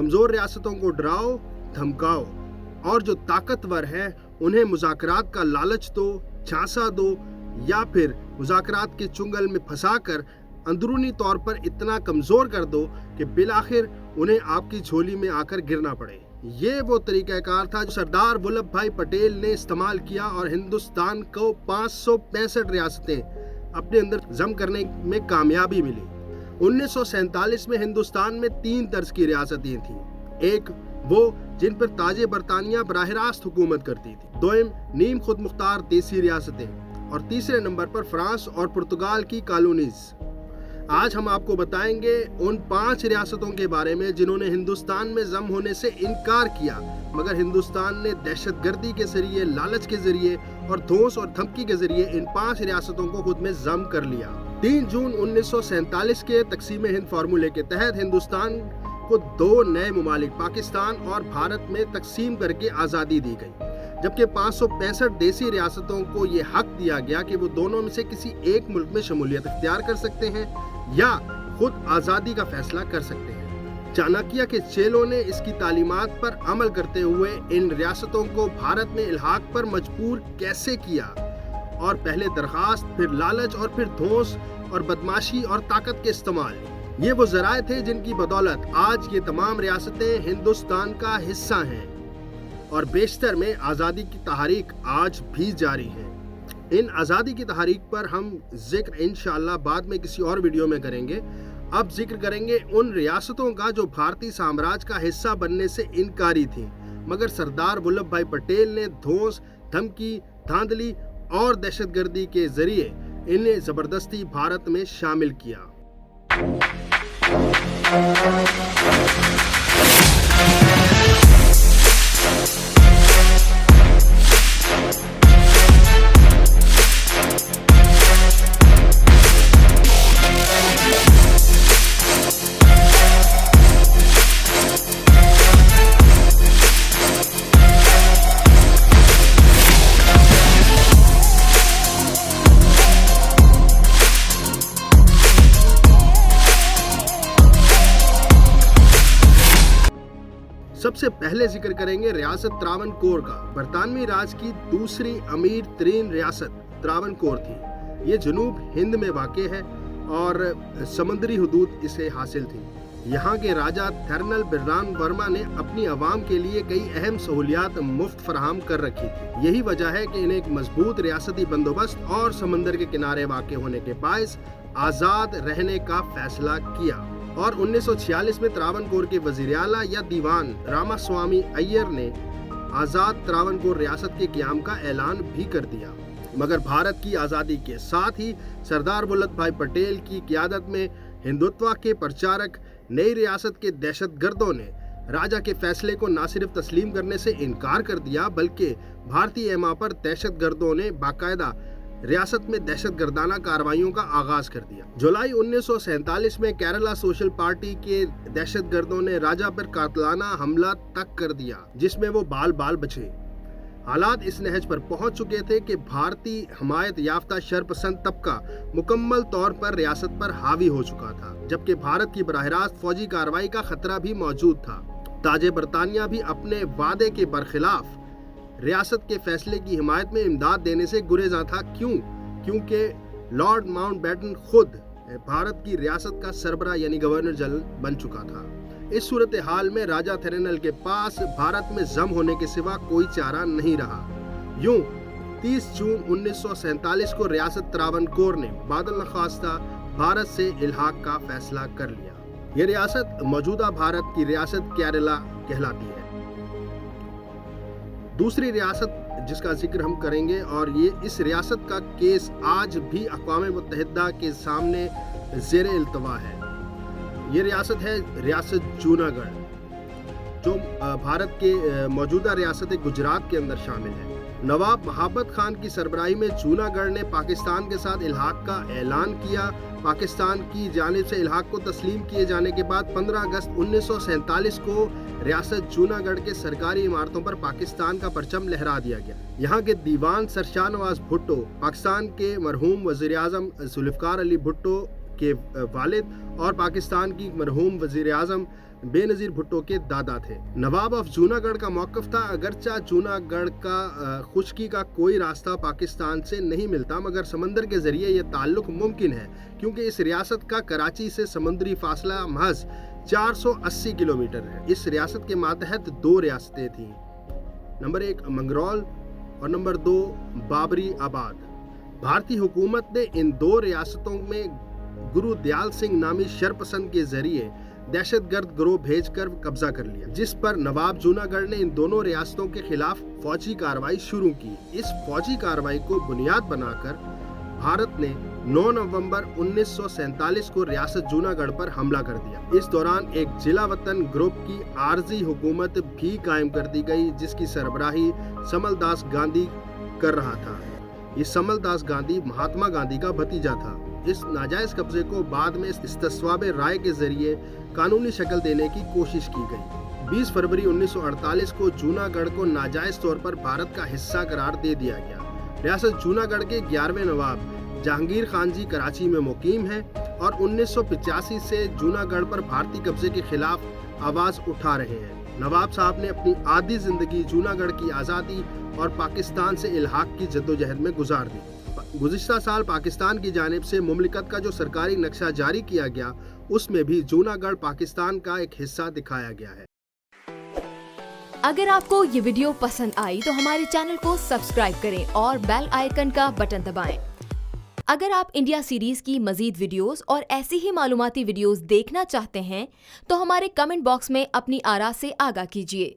कमज़ोर रियासतों को डराओ धमकाओ और जो ताकतवर हैं उन्हें मुज़ाकरात का लालच दो, झांसा दो या फिर मुज़ाकरात के चुंगल में फंसाकर अंदरूनी तौर पर इतना कमज़ोर कर दो कि बिलाखिर उन्हें आपकी झोली में आकर गिरना पड़े। ये वो तरीक़ाकार था जो सरदार वल्लभ भाई पटेल ने इस्तेमाल किया और हिंदुस्तान को 565 रियासतें अपने अंदर जम करने में कामयाबी मिली। 1947 में हिंदुस्तान में 3 तर्ज की रियासतें थीं। एक वो जिन पर ताजे बरतानिया बराह रास्त हुकूमत करती थी, दोम नीम खुद मुख्तार देसी रियासतें और तीसरे नंबर पर फ्रांस और पुर्तगाल की कॉलोनीज। आज हम आपको बताएंगे उन 5 रियासतों के बारे में जिन्होंने हिंदुस्तान में जम होने से इनकार किया, मगर हिंदुस्तान ने दहशतगर्दी के जरिए, लालच के जरिए और धौंस और धमकी के जरिए इन 5 रियासतों को खुद में जम कर लिया। 3 जून 1947 के तकसीम हिंद फार्मूले के तहत हिंदुस्तान को 2 नए ममालिक पाकिस्तान और भारत में तकसीम करके आज़ादी दी गई, जबकि 565 देसी रियासतों को ये हक दिया गया कि वो दोनों में से किसी एक मुल्क में शमूलियत इख्तियार कर सकते हैं या खुद आज़ादी का फैसला कर सकते हैं। चाणक्य के चेलों ने इसकी तालीमात पर अमल करते हुए इन रियासतों को भारत में इल्हाक पर मजबूर कैसे किया और पहले दरखास्त, फिर लालच और फिर धौंस और बदमाशी और ताकत के इस्तेमाल, ये वो ज़राए थे जिनकी बदौलत आज ये तमाम रियासतें हिंदुस्तान का हिस्सा हैं और बेशतर में आज़ादी की तहरीक आज भी जारी है। इन आज़ादी की तहरीक पर हम जिक्र इंशाअल्लाह बाद में किसी और वीडियो में करेंगे। अब जिक्र करेंगे उन रियासतों का जो भारतीय साम्राज्य का हिस्सा बनने से इनकारी थीं, मगर सरदार वल्लभ भाई पटेल ने धौंस, धमकी, धांधली और दहशतगर्दी के जरिए इन्हें ज़बरदस्ती भारत में शामिल किया। सबसे पहले जिक्र करेंगे रियासत त्रावणकोर का। बरतानवी राज की दूसरी अमीर तरीन रियासत त्रावणकोर थी। ये जनूब हिंद में वाक़ है और समंदरी हदूद इसे हासिल थी। यहाँ के राजा थर्नल बिररान वर्मा ने अपनी आवाम के लिए कई अहम सहूलियात मुफ्त फराहम कर रखी थी। यही वजह है कि इन्हें एक मजबूत रियासती बंदोबस्त और समंदर के किनारे वाक़ होने के बायस आज़ाद रहने का फैसला किया और 1946 में त्रावणकोर के वज़ीर आला या दीवान रामास्वामी अय्यर ने आज़ाद त्रावणकोर रियासत के क़याम का ऐलान भी कर दिया। मगर भारत की आज़ादी के साथ ही सरदार वल्लभ भाई पटेल की क़यादत में हिंदुत्व के प्रचारक नई रियासत के दहशतगर्दों ने राजा के फैसले को न सिर्फ तस्लीम करने से इनकार कर दिया, बल्कि भारतीय एमा पर दहशतगर्दों ने बाकायदा रियासत में दहशतगर्दाना कार्रवाइयों का आगाज कर दिया। जुलाई 1947 में केरला सोशल पार्टी के दहशतगर्दों ने राजा पर कातलाना हमला तक कर दिया, जिसमें वो बाल बाल बचे। हालात इस नहज पर पहुंच चुके थे कि भारतीय हमायत याफ्ता शरपसंद तबका मुकम्मल तौर पर रियासत पर हावी हो चुका था, जबकि भारत की बराह रास्त फौजी कार्रवाई का खतरा भी मौजूद था। ताजे बरतानिया भी अपने वादे के बरखिलाफ रियासत के फैसले की हिमायत में इमदाद देने से गुरेज़ा था। क्योंकि लॉर्ड माउंटबेटन खुद भारत की रियासत का सरबरा यानी गवर्नर जनरल बन चुका था। इस सूरत हाल में राजा थर्नल के पास भारत में जम होने के सिवा कोई चारा नहीं रहा। यूं 30 जून 1947 को रियासत त्रावणकोर ने बादल नखास्ता भारत से इल्हाक का फैसला कर लिया। यह रियासत मौजूदा भारत की रियासत केरला कहलाती है। दूसरी रियासत जिसका जिक्र हम करेंगे और ये इस रियासत का केस आज भी अक़वाम मुत्तहिदा के सामने ज़ेर इल्तवा है। ये रियासत है रियासत जूनागढ़, जो भारत के मौजूदा रियासत गुजरात के अंदर शामिल है। नवाब महाबत खान की सरबराही में जूनागढ़ ने पाकिस्तान के साथ इल्हाक का ऐलान किया। पाकिस्तान की जानिब से इल्हाक को तस्लीम किए जाने के बाद 15 अगस्त 1947 को रियासत जूनागढ़ के सरकारी इमारतों पर पाकिस्तान का परचम लहरा दिया गया। यहाँ के दीवान सर शाहनवाज भुट्टो पाकिस्तान के मरहूम वज़ीर आज़म ज़ुल्फ़िकार अली भुट्टो کے والد اور پاکستان کی مرحوم وزیر اعظم بے نظیر بھٹو کے دادا تھے۔ نواب آف جوناگڑھ کا موقف تھا اگرچہ جوناگڑھ کا خشکی کا کوئی راستہ پاکستان سے نہیں ملتا مگر سمندر کے ذریعے یہ تعلق ممکن ہے کیونکہ اس ریاست کا کراچی سے سمندری فاصلہ محض 480 کلومیٹر ہے۔ اس ریاست کے ماتحت 2 ریاستیں تھیں، نمبر 1 منگرول اور نمبر 2 بابری آباد۔ بھارتی حکومت نے ان 2 ریاستوں میں گرو دیال سنگھ نامی شرپسند کے ذریعے دہشت گرد گروہ بھیج کر قبضہ کر لیا، جس پر نواب جوناگڑھ نے ان دونوں ریاستوں کے خلاف فوجی کارروائی شروع کی۔ اس فوجی کارروائی کو بنیاد بنا کر بھارت نے 9 نومبر 1947 کو ریاست جوناگڑھ پر حملہ کر دیا۔ اس دوران ایک جلا وطن گروپ کی عارضی حکومت بھی قائم کر دی گئی جس کی سربراہی سمل داس گاندھی کر رہا تھا۔ یہ سمل داس گاندھی مہاتما گاندھی کا بھتیجا تھا۔ اس ناجائز قبضے کو بعد میں استصواب رائے کے ذریعے قانونی شکل دینے کی کوشش کی گئی۔ 20 فروری 1948 کو جوناگڑھ کو ناجائز طور پر بھارت کا حصہ قرار دے دیا گیا۔ ریاست جوناگڑھ کے 11ویں نواب جہانگیر خان جی کراچی میں مقیم ہیں اور 1985 سے جوناگڑھ پر بھارتی قبضے کے خلاف آواز اٹھا رہے ہیں۔ نواب صاحب نے اپنی آدھی زندگی جوناگڑھ کی آزادی اور پاکستان سے الحاق کی جدوجہد میں گزار دی۔ گزشتہ سال پاکستان کی جانب سے مملکت کا جو سرکاری نقشہ جاری کیا گیا اس میں بھی جوناگڑھ پاکستان کا ایک حصہ دکھایا گیا ہے۔ اگر آپ کو یہ ویڈیو پسند آئی تو ہمارے چینل کو سبسکرائب کریں اور بیل آئیکن کا بٹن دبائیں۔ اگر آپ انڈیا سیریز کی مزید ویڈیوز اور ایسی ہی معلوماتی ویڈیوز دیکھنا چاہتے ہیں تو ہمارے کمنٹ باکس میں اپنی آراء سے آگاہ کیجیے۔